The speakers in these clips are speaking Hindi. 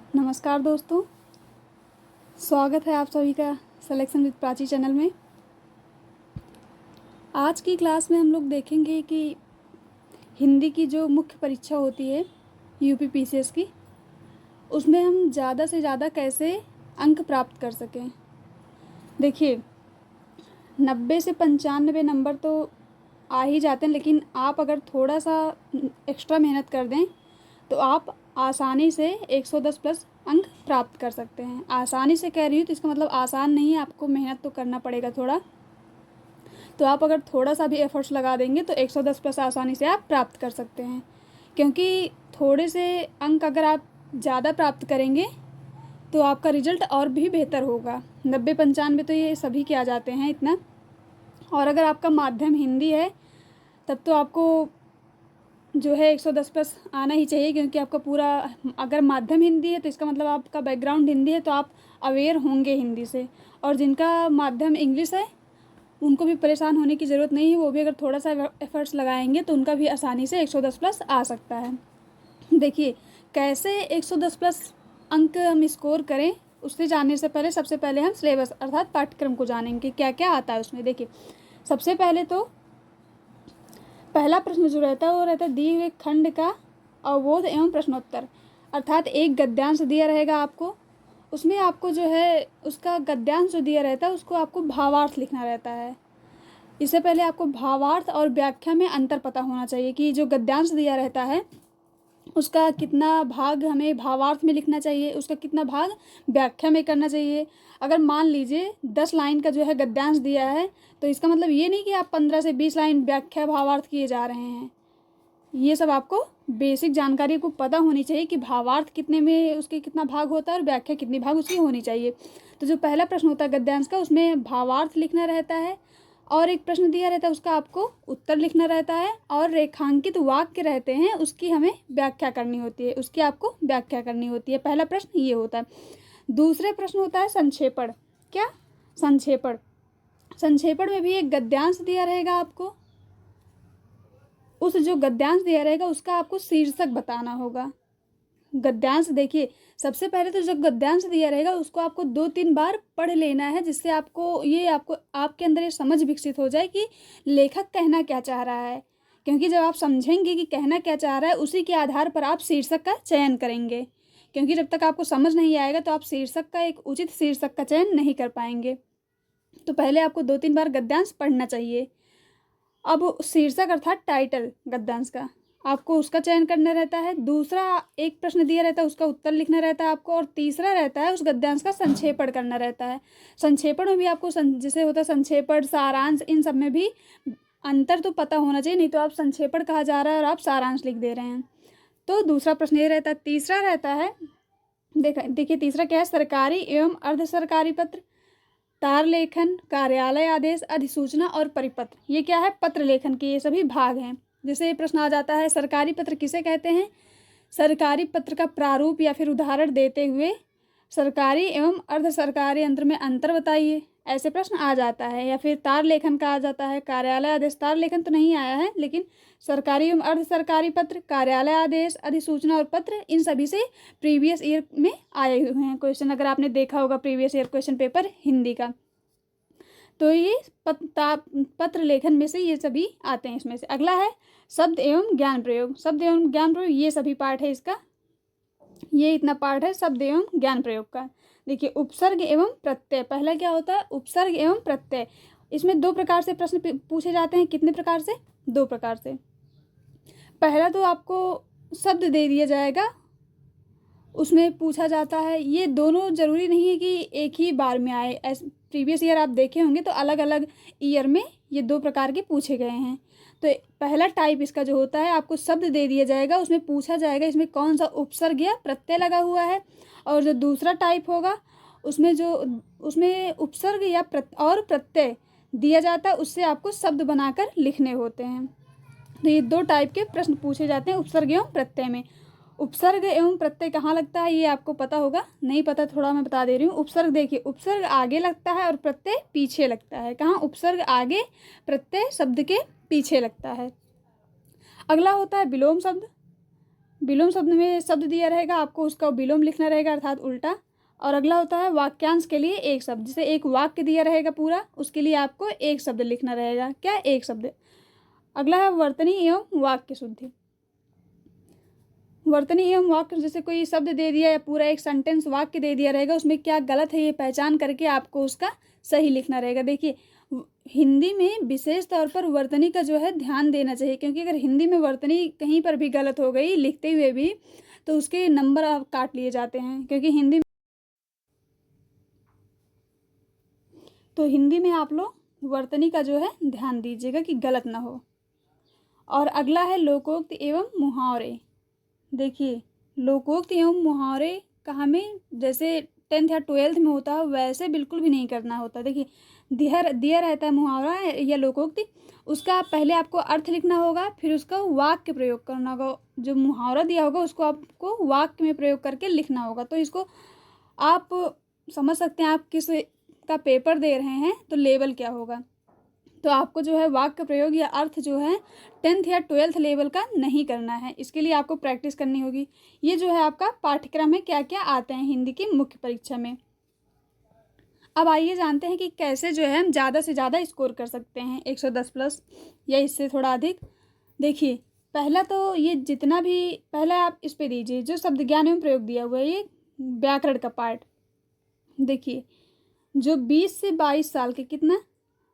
नमस्कार दोस्तों, स्वागत है आप सभी का सिलेक्शन विद प्राची चैनल में। आज की क्लास में हम लोग देखेंगे कि हिंदी की जो मुख्य परीक्षा होती है यूपी पीसीएस की, उसमें हम ज़्यादा से ज़्यादा कैसे अंक प्राप्त कर सकें। देखिए, 90 से 95 नंबर तो आ ही जाते हैं, लेकिन आप अगर थोड़ा सा एक्स्ट्रा मेहनत कर दें तो आप आसानी से 110 प्लस अंक प्राप्त कर सकते हैं। आसानी से कह रही हूँ तो इसका मतलब आसान नहीं है, आपको मेहनत तो करना पड़ेगा थोड़ा। तो आप अगर थोड़ा सा भी एफर्ट्स लगा देंगे तो 110 प्लस आसानी से आप प्राप्त कर सकते हैं, क्योंकि थोड़े से अंक अगर आप ज़्यादा प्राप्त करेंगे तो आपका रिजल्ट और भी बेहतर होगा। 90-95 तो ये सभी के आ जाते हैं इतना। और अगर आपका माध्यम हिंदी है तब तो आपको जो है 110 प्लस आना ही चाहिए, क्योंकि आपका पूरा, अगर माध्यम हिंदी है तो इसका मतलब आपका बैकग्राउंड हिंदी है, तो आप अवेयर होंगे हिंदी से। और जिनका माध्यम इंग्लिश है उनको भी परेशान होने की ज़रूरत नहीं है, वो भी अगर थोड़ा सा एफर्ट्स लगाएंगे तो उनका भी आसानी से 110 प्लस आ सकता है। देखिए, कैसे 110 प्लस अंक हम स्कोर करें, उससे जानने से पहले सबसे पहले हम सिलेबस अर्थात पाठ्यक्रम को जानेंगे, क्या क्या आता है उसमें। देखिए, सबसे पहले तो पहला प्रश्न जो रहता है वो रहता है दिए हुए खंड का अवबोध एवं प्रश्नोत्तर, अर्थात एक गद्यांश दिया रहेगा आपको, उसमें आपको जो है उसका गद्यांश जो दिया रहता है उसको आपको भावार्थ लिखना रहता है। इससे पहले आपको भावार्थ और व्याख्या में अंतर पता होना चाहिए कि जो गद्यांश दिया रहता है उसका कितना भाग हमें भावार्थ में लिखना चाहिए, उसका कितना भाग व्याख्या में करना चाहिए। अगर मान लीजिए 10 लाइन का जो है गद्यांश दिया है तो इसका मतलब ये नहीं कि आप 15 से 20 लाइन व्याख्या भावार्थ किए जा रहे हैं। ये सब आपको बेसिक जानकारी को पता होनी चाहिए कि भावार्थ कितने में उसके कितना भाग होता है और व्याख्या कितनी भाग उसकी होनी चाहिए। तो जो पहला प्रश्न होता है गद्यांश का, उसमें भावार्थ लिखना रहता है और एक प्रश्न दिया रहता है उसका आपको उत्तर लिखना रहता है, और रेखांकित वाक्य रहते हैं उसकी हमें व्याख्या करनी होती है, उसकी आपको व्याख्या करनी होती है। पहला प्रश्न ये होता है। दूसरे प्रश्न होता है संक्षेपण। क्या? संक्षेपण। संक्षेपण में भी एक गद्यांश दिया रहेगा आपको, उस जो गद्यांश दिया रहेगा उसका आपको शीर्षक बताना होगा। गद्यांश देखिए, सबसे पहले तो जो गद्यांश दिया रहेगा उसको आपको 2-3 बार पढ़ लेना है, जिससे आपको आपके अंदर ये समझ विकसित हो जाए कि लेखक कहना क्या चाह रहा है। क्योंकि जब आप समझेंगे कि कहना क्या चाह रहा है, उसी के आधार पर आप शीर्षक का चयन करेंगे, क्योंकि जब तक आपको समझ नहीं आएगा तो आप शीर्षक का एक उचित शीर्षक का चयन नहीं कर पाएंगे। तो पहले आपको 2-3 बार गद्यांश पढ़ना चाहिए। अब शीर्षक अर्थात टाइटल गद्यांश का आपको उसका चयन करना रहता है। दूसरा एक प्रश्न दिया रहता है उसका उत्तर लिखना रहता है आपको, और तीसरा रहता है उस गद्यांश का संक्षेपण करना रहता है। संक्षेपण में भी आपको जैसे होता है संक्षेपण, सारांश, इन सब में भी अंतर तो पता होना चाहिए, नहीं तो आप संक्षेपण कहा जा रहा है और आप सारांश लिख दे रहे हैं। तो दूसरा प्रश्न ये रहता है। तीसरा रहता है, देखिए तीसरा क्या है, सरकारी एवं अर्ध सरकारी पत्र, तार लेखन, कार्यालय आदेश, अधिसूचना और परिपत्र। ये क्या है? पत्र लेखन के ये सभी भाग हैं। जैसे ये प्रश्न आ जाता है सरकारी पत्र किसे कहते हैं, सरकारी पत्र का प्रारूप या फिर उदाहरण देते हुए सरकारी एवं अर्ध सरकारी यंत्र में अंतर बताइए, ऐसे प्रश्न आ जाता है। या फिर तार लेखन का आ जाता है, कार्यालय आदेश, तार लेखन तो नहीं आया है लेकिन सरकारी एवं अर्ध सरकारी पत्र, कार्यालय आदेश, अधिसूचना और पत्र, इन सभी से प्रीवियस ईयर में आए हुए हैं क्वेश्चन, अगर आपने देखा होगा previous year question paper Hindi का। तो ये पत्र लेखन में से ये सभी आते हैं इसमें से। अगला है शब्द एवं ज्ञान प्रयोग। शब्द एवं ज्ञान प्रयोग ये सभी पार्ट है इसका, ये इतना पार्ट है शब्द एवं ज्ञान प्रयोग का। देखिए, उपसर्ग एवं प्रत्यय, पहला क्या होता है? उपसर्ग एवं प्रत्यय। इसमें 2 प्रकार से प्रश्न पूछे जाते हैं। कितने प्रकार से? 2 प्रकार से। पहला तो आपको शब्द दे दिया जाएगा, उसमें पूछा जाता है, ये दोनों ज़रूरी नहीं है कि एक ही बार में आए। प्रीवियस ईयर आप देखे होंगे तो अलग अलग ईयर में ये 2 प्रकार के पूछे गए हैं। तो पहला टाइप इसका जो होता है, आपको शब्द दे दिया जाएगा, उसमें पूछा जाएगा इसमें कौन सा उपसर्ग या प्रत्यय लगा हुआ है। और जो दूसरा टाइप होगा उसमें उपसर्ग या और प्रत्यय दिया जाता है, उससे आपको शब्द बनाकर लिखने होते हैं। तो ये 2 टाइप के प्रश्न पूछे जाते हैं उपसर्ग एवं प्रत्यय में। उपसर्ग एवं प्रत्यय कहाँ लगता है ये आपको पता होगा, नहीं पता थोड़ा मैं बता दे रही हूँ। उपसर्ग देखिए, उपसर्ग आगे लगता है और प्रत्यय पीछे लगता है। कहाँ? उपसर्ग आगे, प्रत्यय शब्द के पीछे लगता है। अगला होता है विलोम शब्द। विलोम शब्द में शब्द दिया रहेगा, आपको उसका विलोम लिखना रहेगा अर्थात उल्टा। और अगला होता है वाक्यांश के लिए एक शब्द, जैसे एक वाक्य दिया रहेगा पूरा, उसके लिए आपको एक शब्द लिखना रहेगा। क्या? एक शब्द। अगला है वर्तनी एवं वाक्य शुद्धि। वर्तनी एवं वाक्य, जैसे कोई शब्द दे दिया या पूरा एक सेंटेंस वाक्य दे दिया रहेगा, उसमें क्या गलत है ये पहचान करके आपको उसका सही लिखना रहेगा। देखिए हिंदी में विशेष तौर पर वर्तनी का जो है ध्यान देना चाहिए, क्योंकि अगर हिंदी में वर्तनी कहीं पर भी गलत हो गई लिखते हुए भी तो उसके नंबर आप काट लिए जाते हैं, क्योंकि हिंदी में आप लोग वर्तनी का जो है ध्यान दीजिएगा कि गलत ना हो। और अगला है लोकोक्त एवं मुहावरे। देखिए लोकोक्त एवं मुहावरे का हमें जैसे 10th या 12th में होता है वैसे बिल्कुल भी नहीं करना होता। देखिए दिया रहता है मुहावरा या लोकोक्ति, उसका पहले आपको अर्थ लिखना होगा, फिर उसका वाक्य प्रयोग करना होगा। जो मुहावरा दिया होगा उसको आपको वाक्य में प्रयोग करके लिखना होगा। तो इसको आप समझ सकते हैं, आप किस का पेपर दे रहे हैं तो लेवल क्या होगा। तो आपको जो है वाक्य प्रयोग या अर्थ जो है 10th या 12th लेवल का नहीं करना है, इसके लिए आपको प्रैक्टिस करनी होगी। ये जो है आपका पाठ्यक्रम है, क्या क्या आते हैं हिंदी की मुख्य परीक्षा में। अब आइए जानते हैं कि कैसे जो है हम ज़्यादा से ज़्यादा स्कोर कर सकते हैं 110 प्लस या इससे थोड़ा अधिक। देखिए पहला तो ये जितना भी पहला आप इस पे दीजिए जो शब्द ज्ञान एवं प्रयोग दिया हुआ है, ये व्याकरण का पार्ट। देखिए जो 20 से 22 साल के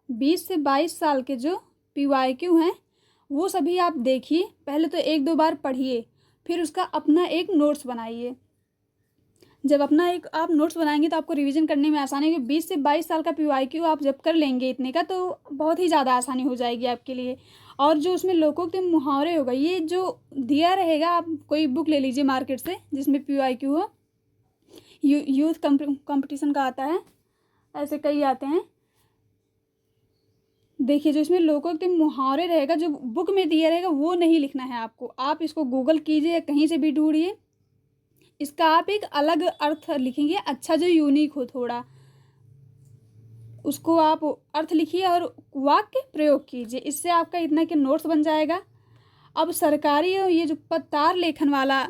20 से 22 साल के जो PYQ हैं वो सभी आप देखिए, पहले तो 1-2 बार पढ़िए, फिर उसका अपना एक नोट्स बनाइए। जब अपना एक आप नोट्स बनाएंगे तो आपको रिवीजन करने में आसानी होगी। 20 से 22 साल का PYQ आप जब कर लेंगे इतने का तो बहुत ही ज़्यादा आसानी हो जाएगी आपके लिए। और जो उसमें लोकोक्त मुहावरे होगा, ये जो दिया रहेगा, आप कोई बुक ले लीजिए मार्केट से जिसमें PYQ हो, यूथ कंपटीशन का आता है, ऐसे कई आते हैं। देखिए जो इसमें लोकोक्त मुहावरे रहेगा, जो बुक में दिया रहेगा वो नहीं लिखना है आपको, आप इसको गूगल कीजिए, कहीं से भी ढूंढिए, इसका आप एक अलग अर्थ लिखेंगे, अच्छा जो यूनिक हो थोड़ा, उसको आप अर्थ लिखिए और वाक्य प्रयोग कीजिए। इससे आपका इतना कि नोट्स बन जाएगा। अब सरकारी ये जो पत्तार लेखन वाला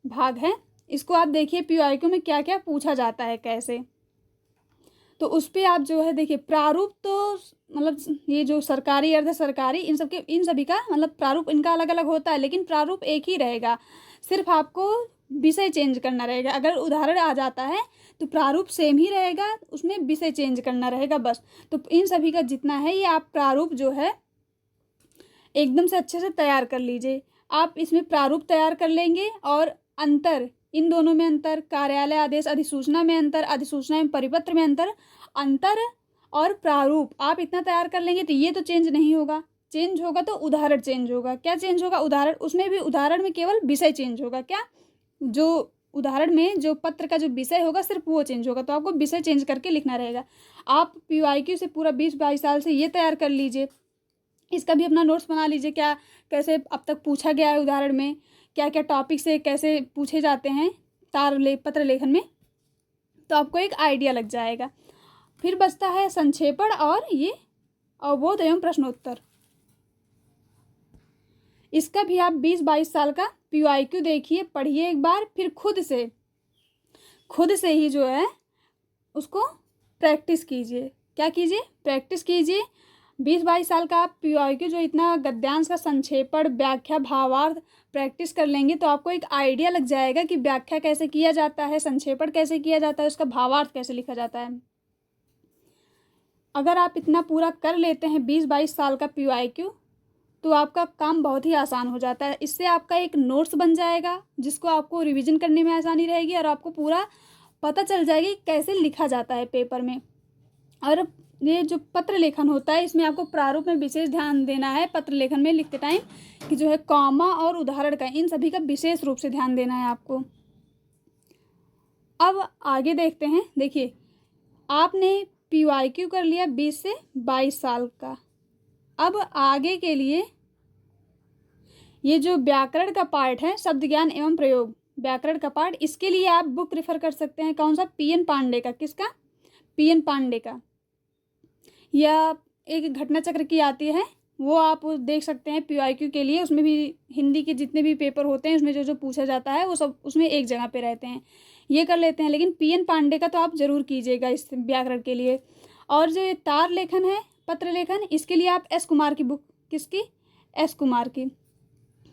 भाग है, इसको आप देखिए PYQ में क्या क्या पूछा जाता है कैसे। तो उस पर आप जो है देखिए प्रारूप, तो मतलब ये जो सरकारी अर्ध सरकारी इन सभी का मतलब प्रारूप इनका अलग अलग होता है, लेकिन प्रारूप एक ही रहेगा, सिर्फ आपको विषय चेंज करना रहेगा। अगर उदाहरण आ जाता है तो प्रारूप सेम ही रहेगा, उसमें विषय चेंज करना रहेगा बस। तो इन सभी का जितना है ये आप प्रारूप जो है एकदम से अच्छे से तैयार कर लीजिए। आप इसमें प्रारूप तैयार कर लेंगे और अंतर, इन दोनों में अंतर, कार्यालय आदेश अधिसूचना में अंतर, अधिसूचना एवं परिपत्र में अंतर और प्रारूप आप इतना तैयार कर लेंगे तो ये तो चेंज नहीं होगा। चेंज होगा तो उदाहरण चेंज होगा। क्या चेंज होगा? उदाहरण, उसमें भी उदाहरण में केवल विषय चेंज होगा। क्या? जो उदाहरण में जो पत्र का जो विषय होगा सिर्फ वो चेंज होगा, तो आपको विषय चेंज करके लिखना रहेगा। आप PYQ से पूरा 20-22 साल से ये तैयार कर लीजिए, इसका भी अपना नोट्स बना लीजिए, क्या कैसे अब तक पूछा गया है उदाहरण में, क्या क्या टॉपिक से कैसे पूछे जाते हैं पत्र लेखन में, तो आपको एक आइडिया लग जाएगा। फिर बचता है संक्षेपण और ये अवबोध एवं प्रश्नोत्तर। इसका भी आप 20-22 साल का PYQ देखिए, पढ़िए एक बार, फिर खुद से ही जो है उसको प्रैक्टिस कीजिए। क्या कीजिए? प्रैक्टिस कीजिए। 20-22 साल का आप PYQ जो इतना गद्यांश का संक्षेपण, व्याख्या, भावार्थ प्रैक्टिस कर लेंगे तो आपको एक आइडिया लग जाएगा कि व्याख्या कैसे किया जाता है, संक्षेपण कैसे किया जाता है, उसका भावार्थ कैसे लिखा जाता है। अगर आप इतना पूरा कर लेते हैं 20-22 साल का PYQ तो आपका काम बहुत ही आसान हो जाता है। इससे आपका एक नोट्स बन जाएगा जिसको आपको रिवीजन करने में आसानी रहेगी और आपको पूरा पता चल जाएगी कैसे लिखा जाता है पेपर में। और ये जो पत्र लेखन होता है इसमें आपको प्रारूप में विशेष ध्यान देना है। पत्र लेखन में लिखते टाइम कि जो है कॉमा और उदाहरण का, इन सभी का विशेष रूप से ध्यान देना है आपको। अब आगे देखते हैं। देखिए आपने PYQ कर लिया 20 से 22 साल का। अब आगे के लिए ये जो व्याकरण का पार्ट है, शब्द ज्ञान एवं प्रयोग, व्याकरण का पार्ट, इसके लिए आप बुक रेफर कर सकते हैं। कौन सा? PN पांडे का। किसका? PN पांडे का। या एक घटना चक्र की आती है वो आप देख सकते हैं PYQ के लिए। उसमें भी हिंदी के जितने भी पेपर होते हैं उसमें जो जो पूछा जाता है वो सब उसमें एक जगह पे रहते हैं, ये कर लेते हैं। लेकिन PN पांडे का तो आप ज़रूर कीजिएगा इस व्याकरण के लिए। और जो ये तार लेखन है, पत्र लेखन, इसके लिए आप S कुमार की बुक, किसकी, S कुमार की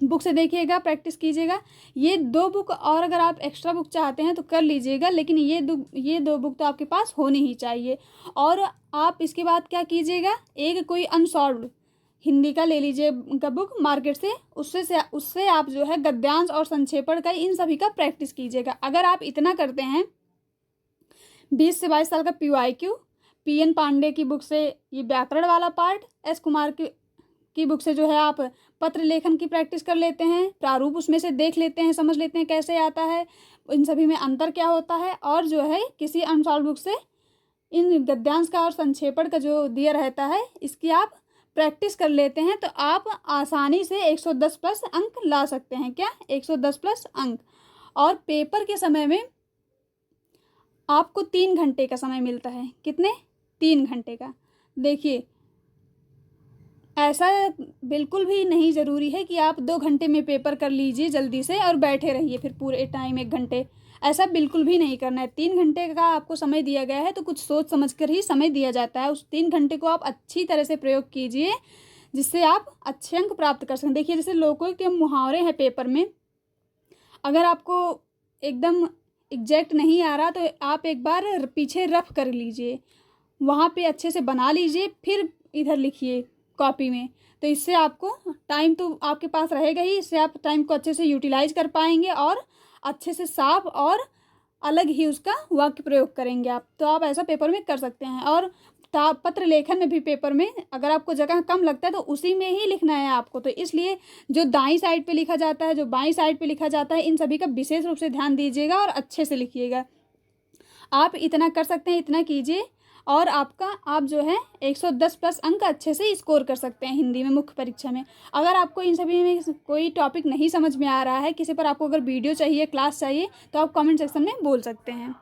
बुक से देखिएगा, प्रैक्टिस कीजिएगा। ये 2 बुक, और अगर आप एक्स्ट्रा बुक चाहते हैं तो कर लीजिएगा, लेकिन ये 2 बुक तो आपके पास होनी ही चाहिए। और आप इसके बाद क्या कीजिएगा, एक कोई अनसॉल्व्ड हिंदी का ले लीजिए का बुक मार्केट से, उससे आप जो है गद्यांश और संक्षेपण का, इन सभी का प्रैक्टिस कीजिएगा। अगर आप इतना करते हैं, 20 से 22 साल का PYQ, PN पांडे की बुक से ये व्याकरण वाला पार्ट, S कुमार की बुक से जो है आप पत्र लेखन की प्रैक्टिस कर लेते हैं, प्रारूप उसमें से देख लेते हैं, समझ लेते हैं कैसे आता है, इन सभी में अंतर क्या होता है, और जो है किसी अनसॉल्व बुक से इन गद्यांश का और संक्षेपण का जो दिया रहता है इसकी आप प्रैक्टिस कर लेते हैं, तो आप आसानी से 110 प्लस अंक ला सकते हैं। क्या, 110 प्लस अंक। और पेपर के समय में आपको 3 घंटे का समय मिलता है। कितने, 3 घंटे का। देखिए, ऐसा बिल्कुल भी नहीं ज़रूरी है कि आप 2 घंटे में पेपर कर लीजिए जल्दी से और बैठे रहिए फिर पूरे टाइम 1 घंटे, ऐसा बिल्कुल भी नहीं करना है। 3 घंटे का आपको समय दिया गया है तो कुछ सोच समझ कर ही समय दिया जाता है। उस 3 घंटे को आप अच्छी तरह से प्रयोग कीजिए जिससे आप अच्छे अंक प्राप्त कर सकें। देखिए, जैसे लोगों के मुहावरे हैं पेपर में, अगर आपको एकदम एग्जैक्ट नहीं आ रहा तो आप एक बार पीछे रफ कर लीजिए, वहाँ पे अच्छे से बना लीजिए, फिर इधर लिखिए कॉपी में। तो इससे आपको टाइम तो आपके पास रहेगा ही, इससे आप टाइम को अच्छे से यूटिलाइज कर पाएंगे और अच्छे से साफ और अलग ही उसका वाक्य प्रयोग करेंगे आप। तो आप ऐसा पेपर में कर सकते हैं। और पत्र लेखन में भी पेपर में अगर आपको जगह कम लगता है तो उसी में ही लिखना है आपको। तो इसलिए जो दाईं साइड पे लिखा जाता है, जो बाईं साइड पे लिखा जाता है, इन सभी का विशेष रूप से ध्यान दीजिएगा और अच्छे से लिखिएगा। आप इतना कर सकते हैं, इतना कीजिए और आप जो है 110 प्लस अंक अच्छे से स्कोर कर सकते हैं हिंदी में मुख्य परीक्षा में। अगर आपको इन सभी में कोई टॉपिक नहीं समझ में आ रहा है, किसी पर आपको अगर वीडियो चाहिए, क्लास चाहिए, तो आप कमेंट सेक्शन में बोल सकते हैं।